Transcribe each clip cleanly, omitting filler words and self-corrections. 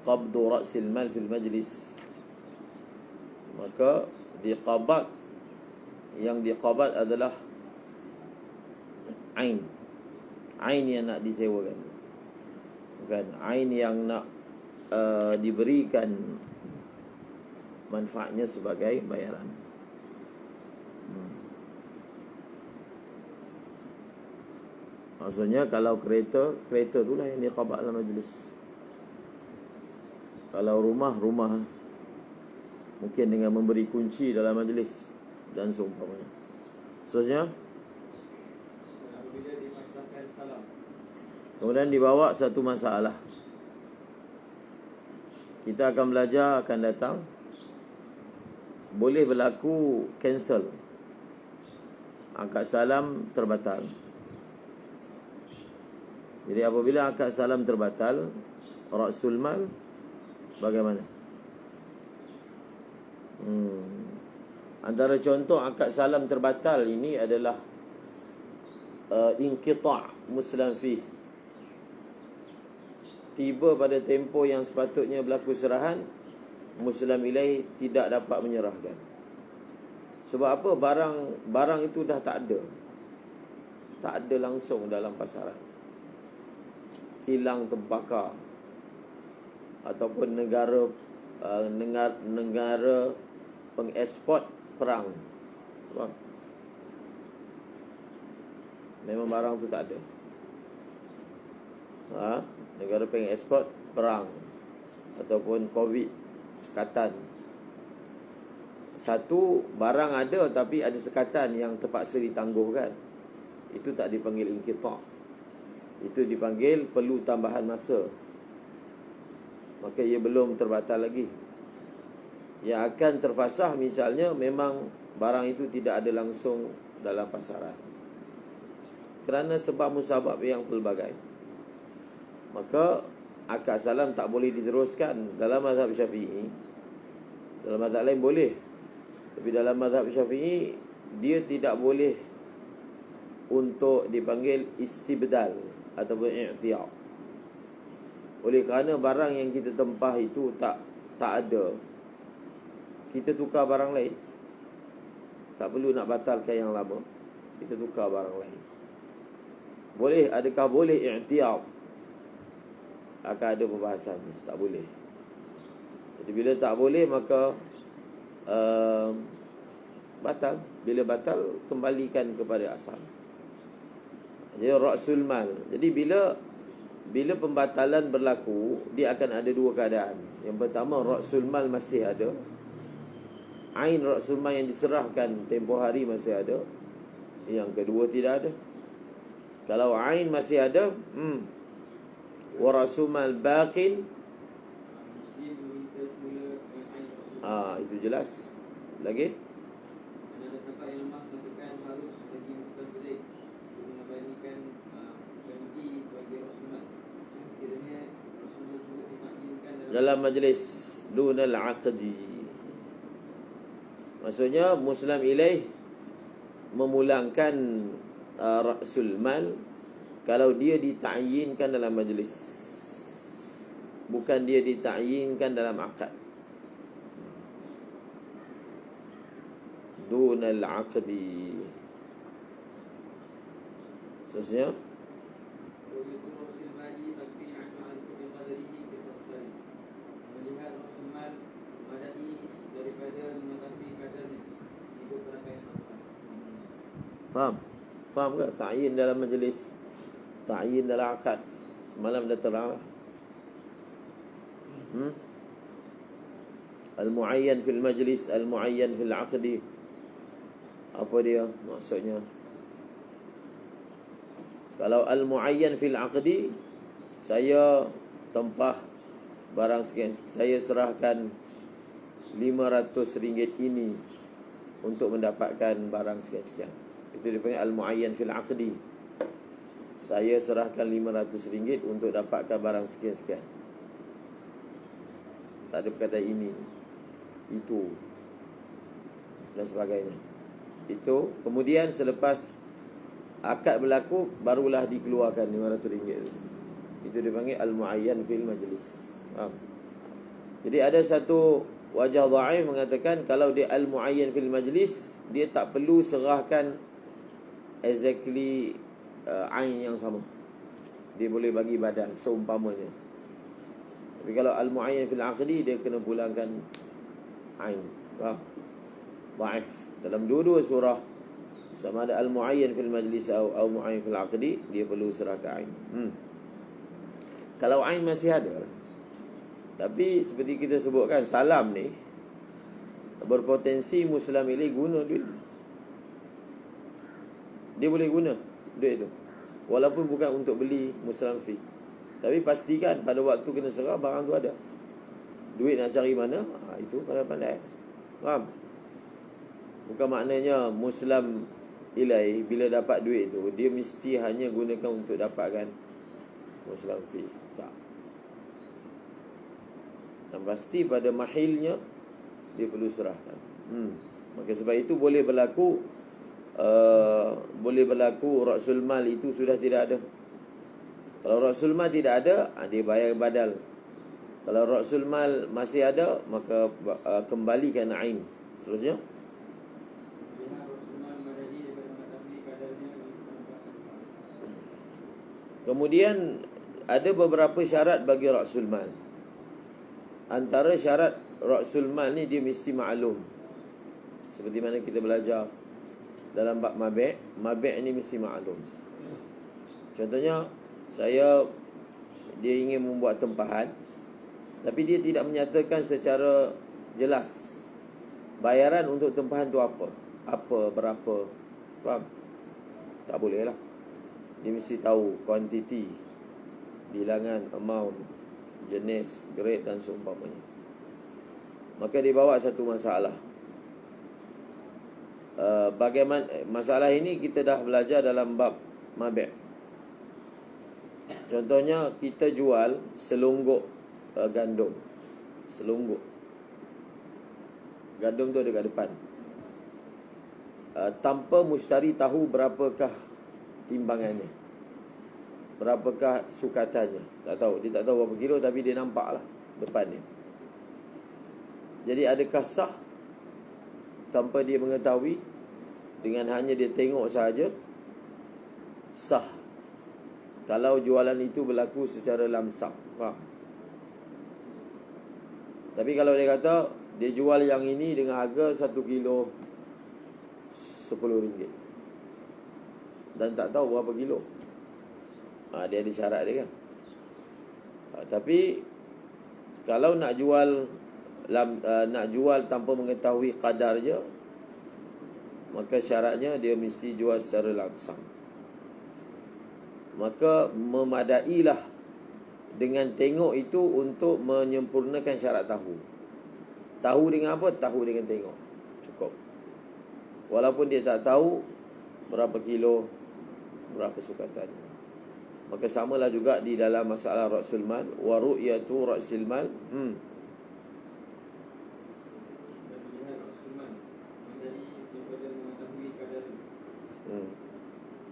qabdu ra'sil mal fil majlis, maka diqabat, yang diqabat adalah ain yang nak disewakan, bukan ain yang nak diberikan manfaatnya sebagai bayaran. Maksudnya kalau kereta itulah yang diqabat dalam majlis. Kalau rumah mungkin dengan memberi kunci dalam majlis dan seumpamanya. Seterusnya, kemudian dibawa satu masalah. Kita akan belajar akan datang, boleh berlaku cancel, akad salam terbatal. Jadi apabila akad salam terbatal, ra'sul mal bagaimana? Antara contoh akad salam terbatal ini adalah inqita' muslam fih. Tiba pada tempoh yang sepatutnya berlaku serahan, muslim ilaih tidak dapat menyerahkan. Sebab apa? Barang itu dah tak ada langsung dalam pasaran, hilang terbakar, ataupun negara pengeksport perang. Memang barang tu tak ada. Negara pengeksport perang ataupun COVID, sekatan. Satu barang ada tapi ada sekatan yang terpaksa ditangguhkan, itu tak dipanggil inqita'. Itu dipanggil perlu tambahan masa, maka ia belum terbatal lagi. Yang akan terfasah misalnya memang barang itu tidak ada langsung dalam pasaran kerana sebab musabab yang pelbagai, maka akad salam tak boleh diteruskan dalam mazhab Syafi'i. Dalam mazhab lain boleh, tapi dalam mazhab Syafi'i dia tidak boleh untuk dipanggil istibdal ataupun i'tiyad. Oleh kerana barang yang kita tempah itu tak ada, kita tukar barang lain. Tak perlu nak batalkan yang lama, kita tukar barang lain. Boleh, adakah boleh i'tiyad? Akan ada pembahasannya. Tak boleh. Jadi bila tak boleh, maka batal. Bila batal, kembalikan kepada asal. Jadi ra'sul mal. Jadi bila pembatalan berlaku, dia akan ada dua keadaan. Yang pertama, ra'sul mal masih ada, ain ra'sul mal yang diserahkan tempoh hari masih ada. Yang kedua, tidak ada. Kalau ain masih ada, wa ra'sul mal baqin, itu jelas. Lagi dalam majlis dunal aqdi, maksudnya muslim ilaih memulangkan ra'sul mal kalau dia ditakyinkan dalam majlis, bukan dia ditakyinkan dalam akad. Dunal aqdi. Seterusnya, Faham ke? Ta'yin dalam majlis, ta'yin dalam akad. Semalam dah terang. Al-mu'ayyan fil majlis, al-mu'ayyan fil aqdi. Apa dia maksudnya? Kalau al-mu'ayyan fil aqdi, saya tempah barang sekian, saya serahkan RM500 ini untuk mendapatkan barang sekian-sekian. Itu dipanggil al-mu'ayyan fil aqdi. Saya serahkan RM500 untuk dapatkan barang sekian-sekian. Tak ada perkataan ini, itu dan sebagainya. Itu kemudian selepas akad berlaku, barulah dikeluarkan RM500 itu. Itu dipanggil al-muayyan fil majlis. Faham? Jadi ada satu wajah dhaif mengatakan kalau dia al-muayyan fil majlis, dia tak perlu serahkan exactly ain yang sama. Dia boleh bagi badal seumpamanya. Tapi kalau al-muayyan fil aqdi, dia kena pulangkan ain. Faham? Dhaif. Dalam dua-dua surah, sama ada al-muayyan fil majlis atau al-muayyan fil aqdi, dia perlu serahkan ain. Kalau ain masih ada lah. Tapi seperti kita sebutkan, salam ni berpotensi Muslim ini guna duit. Dia boleh guna duit tu, walaupun bukan untuk beli Muslim fee. Tapi pastikan pada waktu kena serah, barang tu ada. Duit nak cari mana, itu pandai-pandai. Faham? Bukan maknanya Muslim ilai bila dapat duit tu, dia mesti hanya gunakan untuk dapatkan Muslim fee. Tak. Dan pasti pada mahilnya dia perlu serahkan. Maka sebab itu boleh berlaku Rasul Mal itu sudah tidak ada. Kalau Rasul Mal tidak ada, dia bayar badal. Kalau Rasul Mal masih ada, maka kembalikan ain. Seterusnya, kemudian ada beberapa syarat bagi Rasul Mal. Antara syarat Rasul Mal ni, dia mesti maklum. Seperti mana kita belajar dalam bab mabi'. Mabi' ni mesti maklum. Contohnya, dia ingin membuat tempahan, tapi dia tidak menyatakan secara jelas bayaran untuk tempahan tu apa, berapa. Faham? Tak boleh lah. Dia mesti tahu kuantiti, bilangan, amount, jenis, grade dan seumpamanya. Maka dibawa satu masalah. Bagaimana masalah ini kita dah belajar dalam bab mabi'. Contohnya, kita jual selungguk gandum. Selungguk gandum tu ada kat depan. Tanpa mustari tahu berapakah timbangannya, berapakah sukatannya. Tak tahu. Dia tak tahu berapa kilo, tapi dia nampak lah depannya. Jadi adakah sah tanpa dia mengetahui, dengan hanya dia tengok sahaja? Sah kalau jualan itu berlaku secara lamsam. Faham? Tapi kalau dia kata dia jual yang ini dengan harga 1 kilo RM10 dan tak tahu berapa kilo, dia ada syarat dia kan. Tapi kalau nak jual tanpa mengetahui kadar je, maka syaratnya dia mesti jual secara lamsam. Maka memadailah dengan tengok itu untuk menyempurnakan syarat tahu. Tahu dengan apa? Tahu dengan tengok. Cukup. Walaupun dia tak tahu berapa kilo, berapa sukatannya. Maka samalah juga di dalam masalah Rasul Mal. Wa ru'yatu Rasul Mal.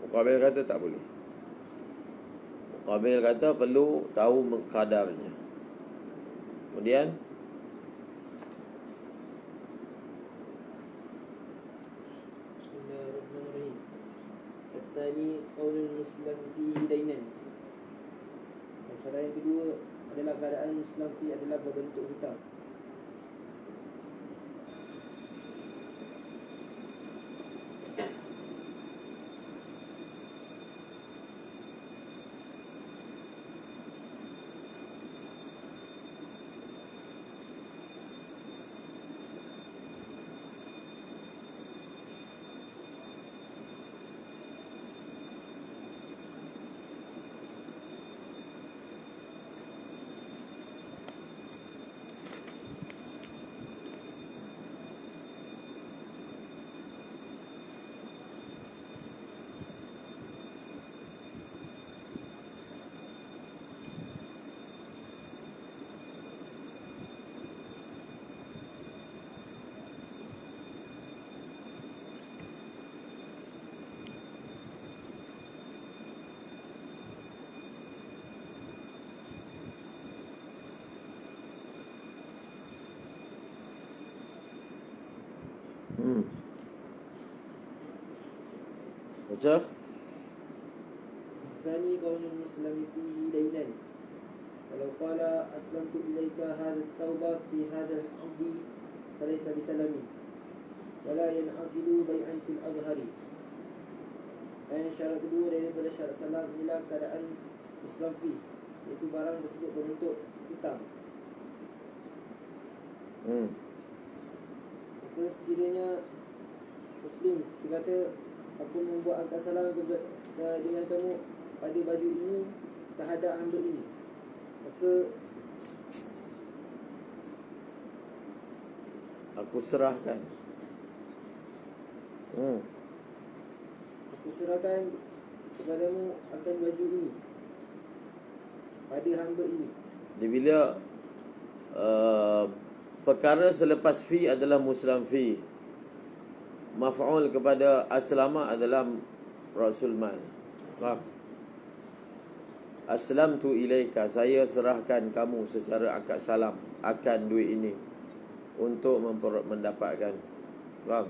Muqabil kata tak boleh. Muqabil kata perlu tahu kadarnya. Kemudian Bismillahirrahmanirrahim. Al-thani qaulul muslim fihi dainan. Syarat yang kedua adalah keadaan Muslim fi adalah berbentuk hutang. Baca. الثاني كون المسلم فيه دينا ولو قال أسلمت إليك هذا الثوب في هذا العبد فليس بسلم ولا ينعقد بيعا في الأزهر. Dan syarat kedua daripada syarat salam ialah keadaan Islam fi, iaitu barang tersebut berbentuk hutang. Maka sekiranya Muslim berkata, aku membuat akad salam dengan kamu pada baju ini terhadap hamba ini, maka aku serahkan. aku serahkan kepadamu akan baju ini pada hamba ini. Dia bila perkara selepas fi adalah muslam fi, maf'ul kepada aslama adalah rasul mal. Faham? Aslamtu ilaika, saya serahkan kamu secara akad salam akan duit ini untuk mendapatkan. Faham?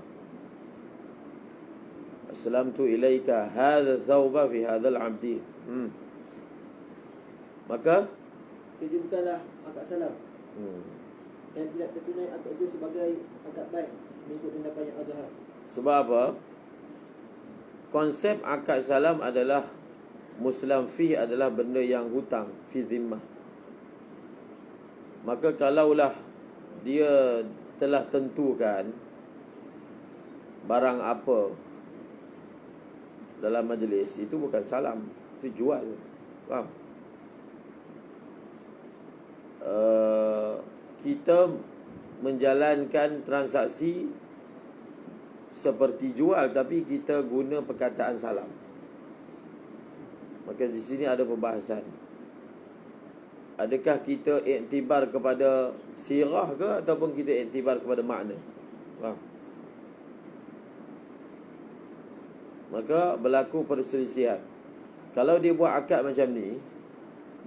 Aslamtu ilaika hadha thawba fi hadzal abdi. Maka Itu bukanlah akad salam dan tidak tertunai akad itu sebagai akad baik mengikut pendapatnya Azhar. sebab apa? Konsep akad salam adalah muslam fi adalah benda yang hutang fi zimmah. Maka kalaulah dia telah tentukan barang apa dalam majlis, itu bukan salam, itu jual. Faham? Kita menjalankan transaksi seperti jual, tapi kita guna perkataan salam. Maka di sini ada pembahasan. Adakah kita iktibar kepada sirah ke ataupun kita iktibar kepada makna? Faham? Maka berlaku perselisihan. Kalau dia buat akad macam ni,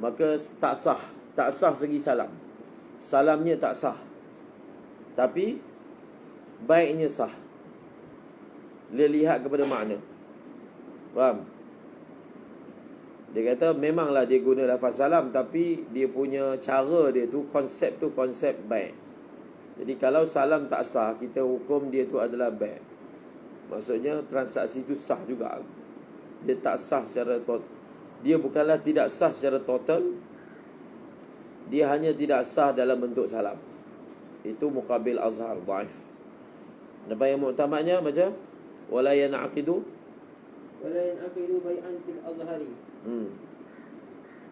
maka tak sah. Tak sah segi salam. Salamnya tak sah, tapi baiknya sah. Dia lihat kepada makna. Faham? Dia kata memanglah dia guna lafaz salam, tapi dia punya cara dia tu, konsep tu konsep baik. Jadi kalau salam tak sah, kita hukum dia tu adalah baik. Maksudnya transaksi itu sah juga. Dia tak sah secara total. Dia bukanlah tidak sah secara total, dia hanya tidak sah dalam bentuk salam. Itu muqabil azhar dhaif. Nampak yang muktamadnya baca wala yanaqidu bai'an fil azhari.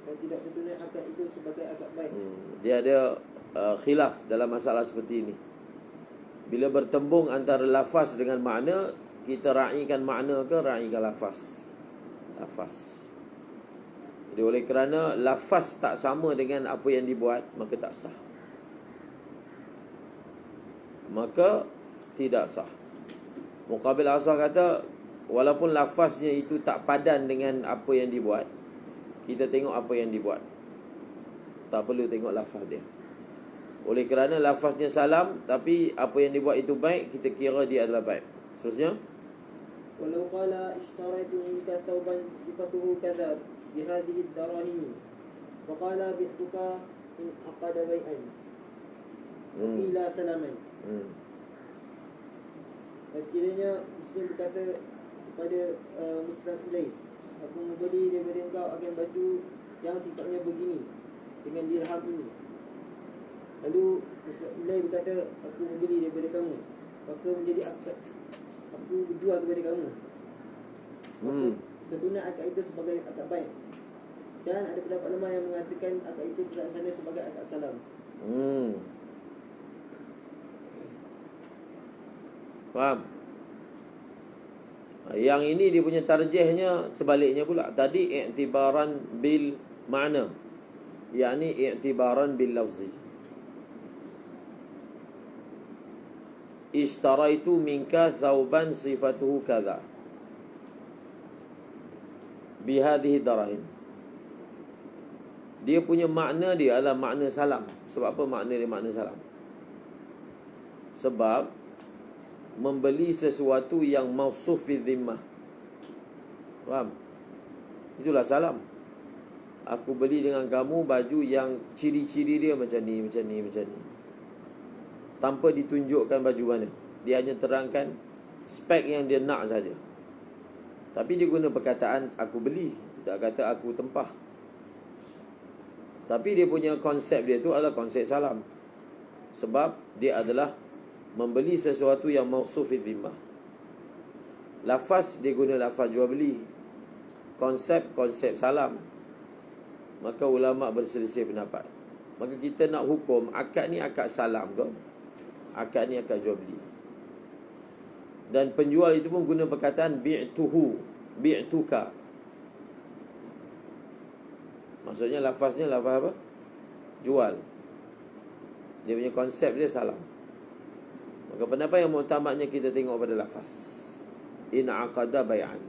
Dan tidak tertunai akad itu sebagai akad baik. Dia ada khilaf dalam masalah seperti ini. Bila bertembung antara lafaz dengan makna, kita raikan makna ke raikan lafaz? Lafaz. Jadi oleh kerana lafaz tak sama dengan apa yang dibuat, maka tak sah. Maka tidak sah. Muqabil asal kata, walaupun lafaznya itu tak padan dengan apa yang dibuat, kita tengok apa yang dibuat, tak perlu tengok lafaz dia. Oleh kerana lafaznya salam, tapi apa yang dibuat itu baik, kita kira dia adalah baik. Seterusnya, walau qala ishtaraitu minka thawban sifatuhu kadza bihadhihi ad-darahim wa qala bi'tuka in aqada bai'an ila salaman. Sekiranya Muslim berkata kepada Muslim lain, aku membeli daripada engkau akan baju yang sifatnya begini dengan dirham ini. Lalu Muslim lain berkata, aku membeli daripada kamu, maka menjadi akad, aku berjual kepada kamu, maka tertunai akad itu sebagai akad baik. Dan ada pendapat lemah yang mengatakan akad itu terlaksana sebagai akad salam. Faham? Yang ini dia punya tarjihnya sebaliknya pula. Tadi i'tibaran bil ma'na, yakni i'tibaran bil lafzi. Ishtaraitu minka thawban sifatuhu kadza bihadhihi darahim. Dia punya makna dia adalah makna salam. Sebab apa makna dia makna salam? Sebab membeli sesuatu yang mausuf fi dhimmah. Faham? Itulah salam. Aku beli dengan kamu baju yang ciri-ciri dia macam ni, macam ni, macam ni, tanpa ditunjukkan baju mana. Dia hanya terangkan spek yang dia nak saja. Tapi dia guna perkataan aku beli, tak kata aku tempah. Tapi dia punya konsep dia tu adalah konsep salam. Sebab dia adalah membeli sesuatu yang mausuf fi dhimmah. Lafaz dia guna lafaz jual beli. Konsep salam. Maka ulama berselisih pendapat. Maka kita nak hukum akad ni akad salam ke? Akad ni akad jual beli. Dan penjual itu pun guna perkataan bi'tuhu, bi'tuka. Maksudnya lafaznya lafaz apa? Jual. Dia punya konsep dia salam. Maka pendapat yang muktamadnya kita tengok pada lafaz. In aqada bai'an.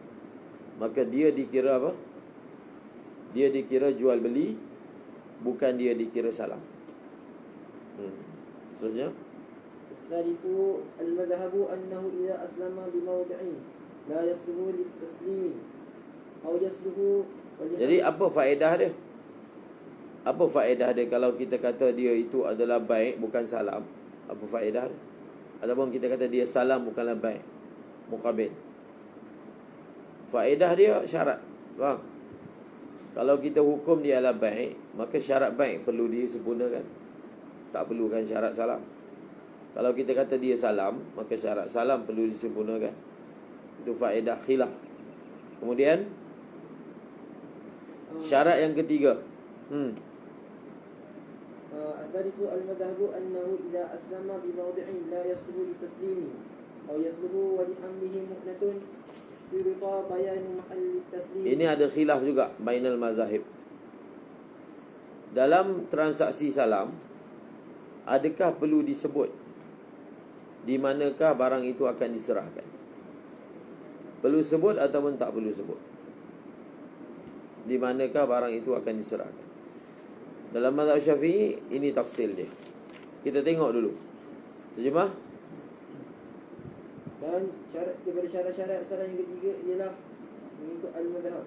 Maka dia dikira apa? Dia dikira jual beli, bukan dia dikira salam. Seterusnya, الثالث المذهب أنه إذا أسلم بموضع لا يصلح للتسليم أو يصلح. jadi apa faedah dia? Apa faedah dia kalau kita kata dia itu adalah baik bukan salam? Apa faedah dia? Ataupun kita kata dia salam bukanlah baik, muqabil. Faedah dia syarat. Faham? Kalau kita hukum dia adalah baik, maka syarat baik perlu disempurnakan. Tak perlukan syarat salam. Kalau kita kata dia salam, maka syarat salam perlu disempurnakan. Itu faedah khilaf. Kemudian syarat yang ketiga. الثالث المذهب أنه إذا أسلم بموضع لا يصلح للتسليم أو يصلح ولحمله مؤنة اشترط بيان محل التسليم. Ini ada khilaf juga bainal mazahib. Dalam transaksi salam, adakah perlu disebut di manakah barang itu akan diserahkan? Perlu sebut ataupun tak perlu sebut? Di manakah barang itu akan diserahkan? Dalam mazhab Syafi'i, ini tafsil dia. Kita tengok dulu. Terjemah. Dan syarat daripada syarat-syarat yang ketiga ialah mengikut al-madhhab.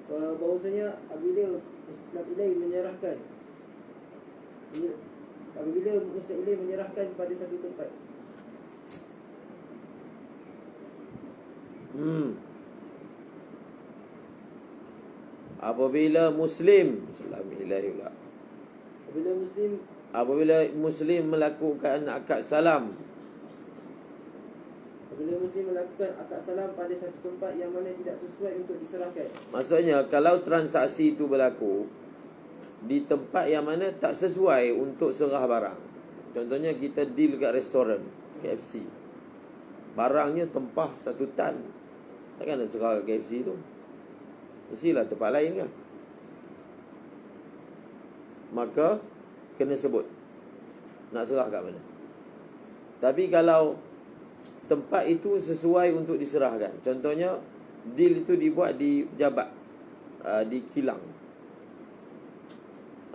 Bahawasanya apabila Muslim ilaih menyerahkan, apabila Muslim ilaih menyerahkan pada satu tempat, apabila Muslim apabila Muslim melakukan akad salam, apabila Muslim melakukan akad salam pada satu tempat yang mana tidak sesuai untuk diserahkan. Maksudnya kalau transaksi itu berlaku di tempat yang mana tak sesuai untuk serah barang. Contohnya kita deal kat restoran KFC, barangnya tempah 1 tan, takkan nak serah kat KFC tu, mestilah tempat lain kan. Maka kena sebut nak serah kat mana. Tapi kalau tempat itu sesuai untuk diserahkan, contohnya deal itu dibuat di pejabat, di kilang,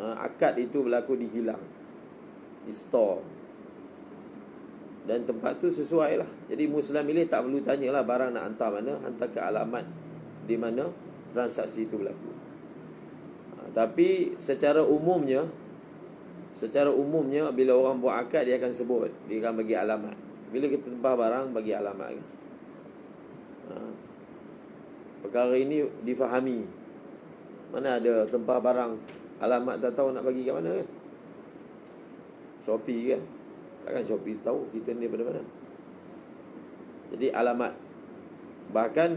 akad itu berlaku di kilang, di store, dan tempat tu sesuai lah. Jadi Muslim ini tak perlu tanyalah barang nak hantar mana, hantar ke alamat di mana transaksi itu berlaku. Tapi secara umumnya bila orang buat akad, dia akan sebut, dia akan bagi alamat. Bila kita tempah barang, bagi alamat kan. Perkara ini difahami. Mana ada tempah barang, alamat tak tahu nak bagi kat mana kan. Shopee kan, takkan Shopee tahu kita ni daripada mana. Jadi alamat. Bahkan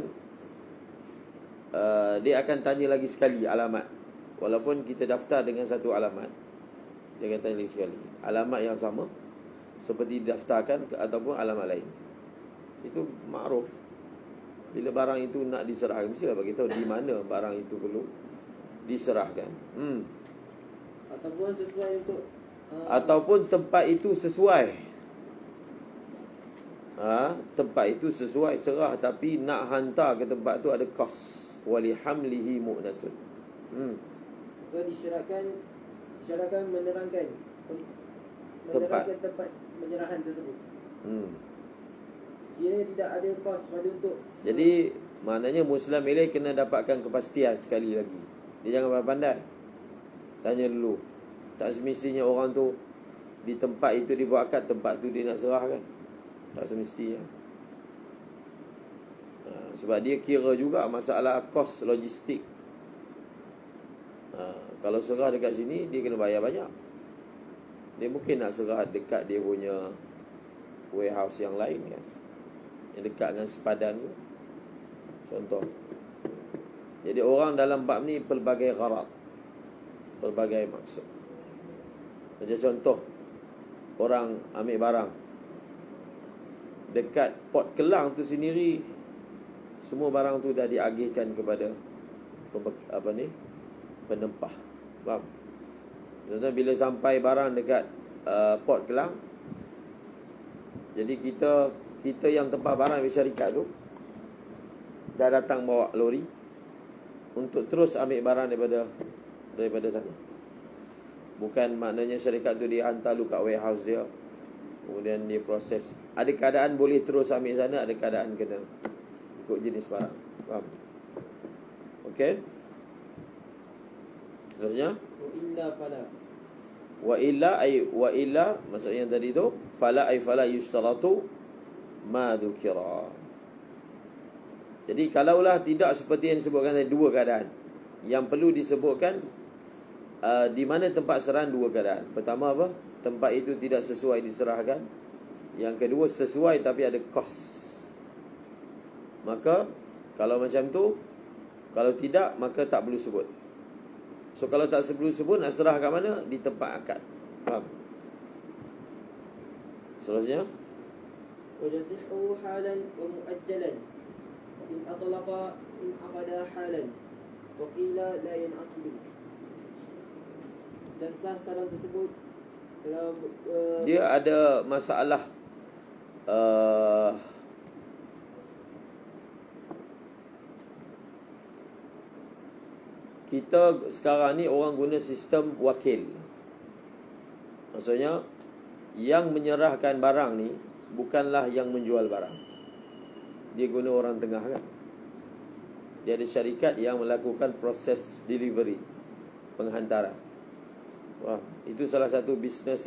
dia akan tanya lagi sekali alamat. Walaupun kita daftar dengan satu alamat, dia akan tanya lagi sekali alamat yang sama seperti didaftarkan ataupun alamat lain. Itu makruf. Bila barang itu nak diserahkan, mestilah bagi tahu di mana barang itu perlu diserahkan. Ataupun sesuai untuk ataupun tempat itu sesuai. Tempat itu sesuai serah, tapi nak hantar ke tempat tu ada kos. Wali hamlihi mu'natun. disyaratkan menerangkan tempat penyerahan tersebut. Hmm. Sekiranya tidak ada kos pada untuk Jadi maknanya Muslim Malay kena dapatkan kepastian sekali lagi. Dia jangan pandai. Tanya dulu. Tak semestinya orang tu di tempat itu dia buat akad, tempat tu dia nak serahkan. Tak semestinya. Sebab dia kira juga masalah kos logistik. Kalau serah dekat sini, dia kena bayar banyak. Dia mungkin nak serah dekat dia punya warehouse yang lain kan, yang dekat dengan sepadan tu. Contoh. Jadi orang dalam bab ni pelbagai gharad, pelbagai maksud. Macam contoh, orang ambil barang dekat Port Kelang tu sendiri, semua barang tu dah diagihkan kepada penempah. Faham? Contoh bila sampai barang dekat Port Kelang, jadi kita yang tempah barang di syarikat tu dah datang bawa lori untuk terus ambil barang daripada sana. Bukan maknanya syarikat tu dia hantar lu kat warehouse dia, kemudian dia proses. Ada keadaan boleh terus ambil sana, ada keadaan kena ikut jenis barang. Faham? Okey. Seterusnya, wa illa maksudnya yang tadi tu fala yustaratu ma dzukira. Jadi kalaulah tidak seperti yang disebutkan tadi, dua keadaan yang perlu disebutkan. Di mana tempat serahan, dua keadaan. Pertama apa? Tempat itu tidak sesuai diserahkan. Yang kedua sesuai tapi ada kos. Maka kalau macam tu, kalau tidak maka tak perlu sebut. So kalau tak perlu sebut, nak serah kat mana? Di tempat akad. Faham? Seterusnya, wajasihu halan wa muajjalan in atlaqa in aqada halan wa qila la yan'aqidu. Dan sah salam tersebut dalam dia ada masalah kita sekarang ni orang guna sistem wakil. Maksudnya yang menyerahkan barang ni bukanlah yang menjual barang. Dia guna orang tengah kan. Dia ada syarikat yang melakukan proses delivery, penghantaran. Wah, itu salah satu bisnes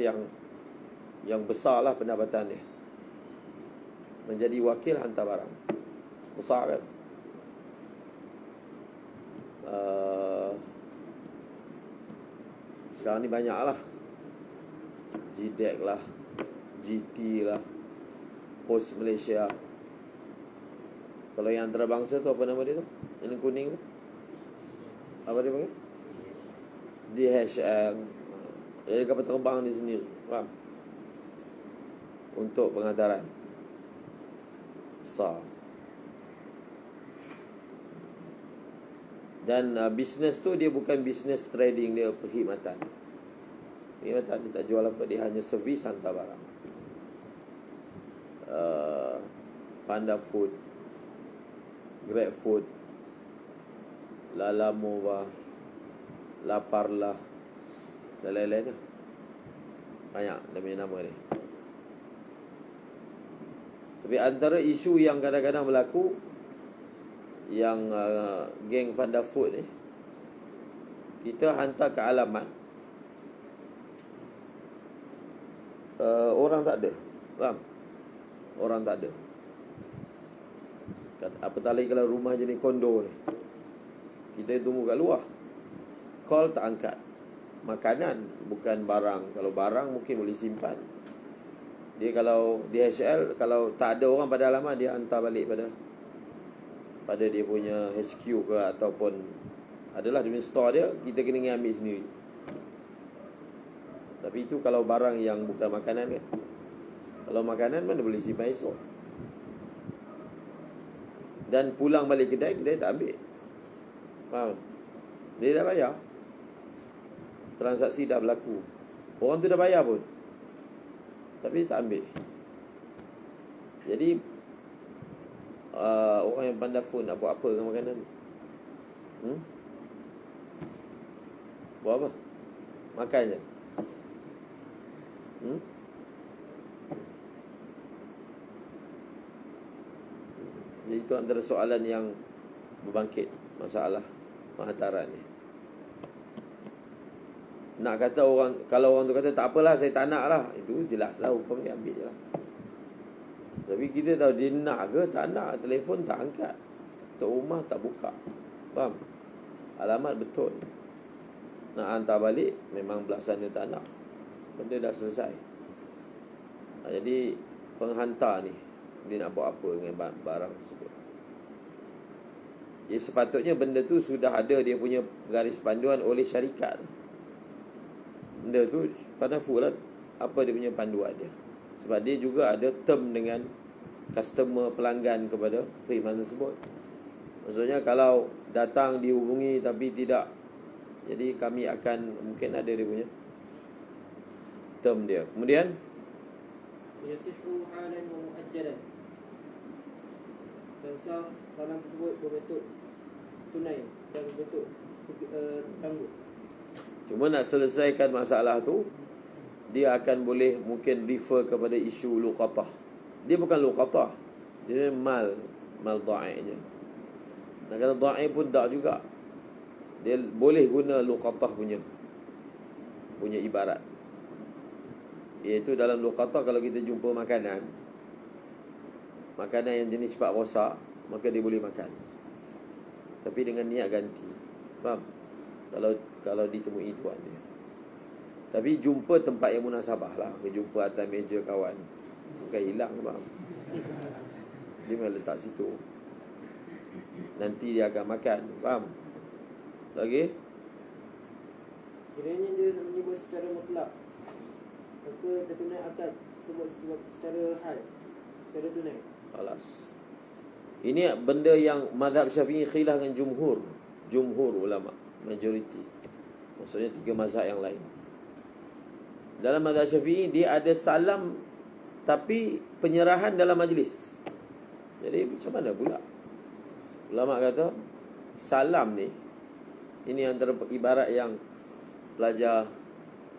yang besarlah pendapatan dia. Menjadi wakil hantar barang. Besar kan? Sekarang ni banyak lah. GDEC lah, GT lah, Pos Malaysia. Kalau yang antarabangsa tu apa nama dia tu? Yang kuning tu, apa dia panggil? DHL. Dia kapal terbang di sendiri. Faham? Untuk penghantaran besar. Dan bisnes tu dia bukan bisnes trading, dia perkhidmatan. Perkhidmatan, dia tak jual apa, dia hanya servis hantar barang. Panda Food, Grab Food, Lala Mova, Laparlah, dan lain-lain lah. Banyak dia punya nama ni. Tapi antara isu yang kadang-kadang berlaku, yang geng Panda Food ni, kita hantar ke alamat, orang tak ada. Faham? Orang tak ada. Apatah lagi kalau rumah jenis kondo ni, kita tunggu kat luar, call tak angkat. Makanan, bukan barang. Kalau barang mungkin boleh simpan. Dia kalau DHL, kalau tak ada orang pada alamat, dia hantar balik pada dia punya HQ ke, ataupun adalah dia punya store dia, kita kena ambil sendiri. Tapi itu kalau barang yang bukan makanan kan. Kalau makanan mana boleh simpan esok. Dan pulang balik kedai tak ambil. Faham? Dia dah bayar, transaksi dah berlaku, orang tu dah bayar pun, tapi dia tak ambil. Jadi orang yang Panda Food nak buat apa dengan makanan tu? Buat apa? Makan je. itu antara soalan yang berbangkit, masalah penghantaran ni. Nak kata orang, kalau orang tu kata tak apalah, saya tak nak lah, itu jelas lah hukum dia, ambil je lah. Tapi kita tahu dia nak ke tak nak, telefon tak angkat, tok rumah tak buka, faham? Alamat betul, nak hantar balik memang belah sana tak nak, benda dah selesai. Jadi penghantar ni dia nak buat apa dengan barang tersebut? Ya, sepatutnya benda tu sudah ada dia punya garis panduan oleh syarikat. Benda tu panafu lah apa dia punya panduan dia. Sebab dia juga ada term dengan customer, pelanggan kepada perkhidmatan tersebut. Maksudnya kalau datang dihubungi tapi tidak, jadi kami akan, mungkin ada dia punya term dia. Kemudian yasihu halan wa muajjalan, dan sah salam tersebut berbentuk tunai dan berbentuk tangguh. cuma nak selesaikan masalah tu, dia akan boleh mungkin refer kepada isu luqatah. Dia bukan luqatah, dia mal dha'i je. Nak kata dha'i pun tak juga, dia boleh guna luqatah punya ibarat. Iaitu dalam luqatah, kalau kita jumpa makanan yang jenis cepat rosak, maka dia boleh makan, tapi dengan niat ganti, faham? Kalau ditemui tuan dia. Tapi jumpa tempat yang munasabah lah, jumpa atas meja kawan, bukan hilang, faham? Dia memang letak situ, nanti dia akan makan, faham? Lagi Kiranya dia menyebut secara mutlak, maka tertunai akad sebut secara hal, secara tunai. Alas. Ini benda yang mazhab Syafi'i khilaf dengan jumhur ulama, majoriti. Maksudnya 3 mazhab yang lain. Dalam mazhab Syafi'i dia ada salam tapi penyerahan dalam majlis. Jadi macam mana pula? Ulama kata salam ni, ini antara ibarat yang pelajar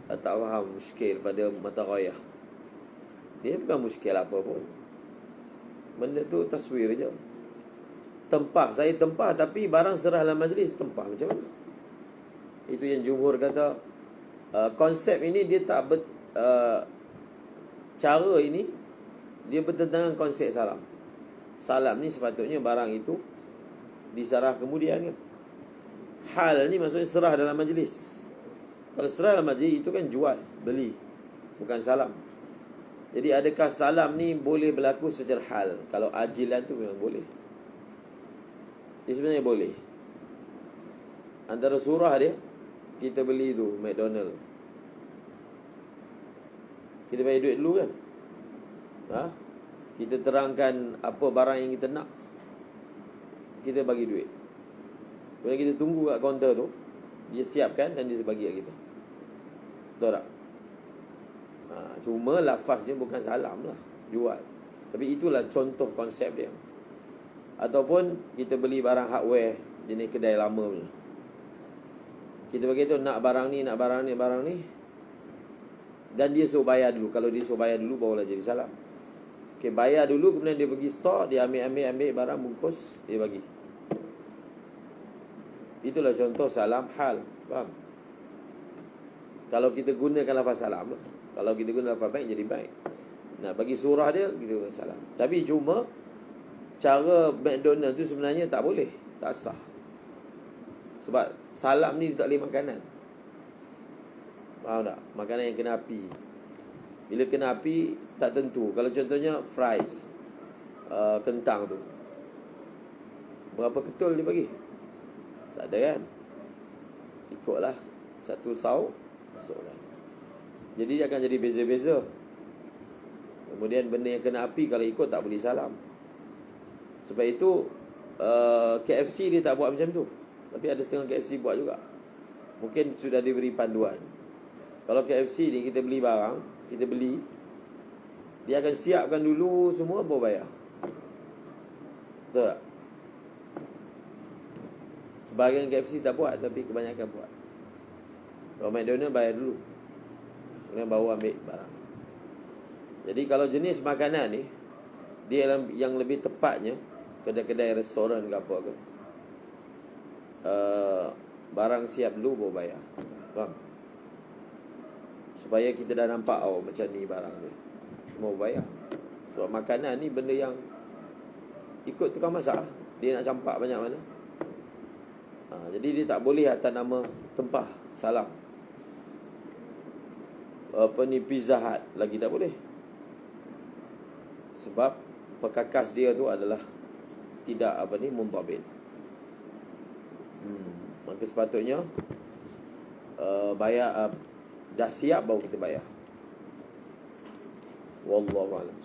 tak faham muskil pada mata ghayah. Dia bukan muskil apa pun, benda tu taswir je. Saya tempah tapi barang serah dalam majlis, tempah macam mana? Itu yang jumhur kata. Konsep ini dia tak cara ini dia bertentangan konsep salam. Salam ni sepatutnya barang itu disarah kemudian kan. Hal ni maksudnya serah dalam majlis. Kalau serah dalam majlis itu kan jual, beli, bukan salam. Jadi adakah salam ni boleh berlaku secara hal? Kalau ajilan tu memang boleh. Dia sebenarnya boleh. Antara surah dia, kita beli tu McDonald, kita bayar duit dulu kan, kita terangkan apa barang yang kita nak, kita bagi duit. Bila kita tunggu kat kaunter tu, dia siapkan dan dia bagi kat kita. Betul tak? Cuma lafaznya bukan salam lah, jual. Tapi itulah contoh konsep dia. Ataupun kita beli barang hardware jenis kedai lama punya, kita beritahu nak barang ni, dan dia suruh bayar dulu. Kalau dia suruh bayar dulu, barulah jadi salam. Okay, bayar dulu, kemudian dia pergi store, dia ambil barang bungkus, dia bagi. Itulah contoh salam hal, faham? Kalau kita gunakan lafaz salam lah. Kalau kita guna lafaz baik, jadi baik. Nak bagi surah dia, kita guna salam. Tapi cuma cara McDonald tu sebenarnya tak boleh, tak sah. Sebab salam ni tak boleh makanan, faham tak? Makanan yang kena api. Bila kena api tak tentu. Kalau contohnya fries, kentang tu, berapa ketul dia bagi? Tak ada kan? Ikutlah satu sauk masuklah. Jadi dia akan jadi beza-beza. Kemudian benda yang kena api kalau ikut tak boleh salam. Sebab itu KFC dia tak buat macam tu, tapi ada setengah KFC buat juga. Mungkin sudah diberi panduan. Kalau KFC ni kita beli barang, dia akan siapkan dulu semua, baru bayar. Betul tak? Sebahagian KFC tak buat, tapi kebanyakan buat. Kalau McDonald bayar dulu, kemudian baru ambil barang. Jadi kalau jenis makanan ni, dia yang lebih tepatnya kedai-kedai restoran ke apa ke, barang siap dulu baru bayar. Faham? Supaya kita dah nampak macam ni barang dia, mau bayar. Sebab makanan ni benda yang ikut tukang masak, dia nak campak banyak mana. Jadi dia tak boleh atas nama tempah salam. Pizza Hut lagi tak boleh. Sebab perkakas dia tu adalah tidak muntabit. Maka sepatutnya bayar, dah siap baru kita bayar. Wallahu a'lam.